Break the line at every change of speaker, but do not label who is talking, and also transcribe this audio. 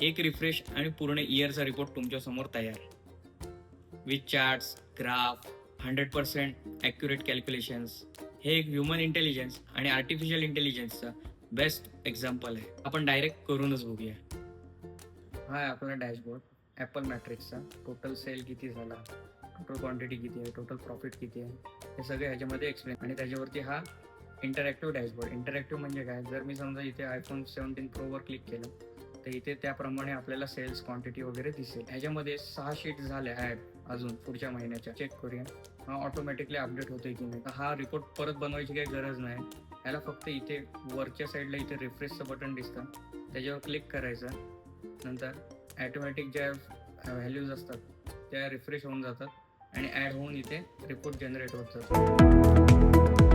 एक रिफ्रेश आणि पूर्ण इयरचा रिपोर्ट तुमच्यासमोर तयार. With charts, graph, 100% accurate calculations. हे एक ह्युमन इंटेलिजन्स आणि आर्टिफिशियल इंटेलिजन्सचं बेस्ट एक्झाम्पल आहे. आपण डायरेक्ट करूनच बघूया. हा आहे आपला डॅशबोर्ड ॲपल मॅट्रिक्सचा. टोटल सेल किती झाला, टोटल क्वांटिटी किती आहे, टोटल प्रॉफिट किती आहे, हे सगळे ह्याच्यामध्ये एक्सप्लेन. आणि त्याच्यावरती हा इंटरॅक्टिव्ह डॅशबोर्ड. इंटरॅक्टिव्ह म्हणजे काय, जर मी समजा इथे आयफोन 17 प्रोवर क्लिक केलं तर इथे त्याप्रमाणे आपल्याला सेल्स क्वांटिटी वगैरे दिसेल. ह्याच्यामध्ये 6 शीट्स झाल्या ॲड अजून पुढच्या महिन्याच्या. चेक करूया हा ऑटोमॅटिकली अपडेट होतोय की नाही. हा रिपोर्ट परत बनवायची काही गरज नाही. ह्याला फक्त इथे वरच्या साईडला इथे रिफ्रेशचं बटन दिसतं, त्याच्यावर क्लिक करायचं. नंतर ॲटोमॅटिक ज्या व्हॅल्यूज असतात त्या रिफ्रेश होऊन जातात आणि ॲड होऊन इथे रिपोर्ट जनरेट होत जातात.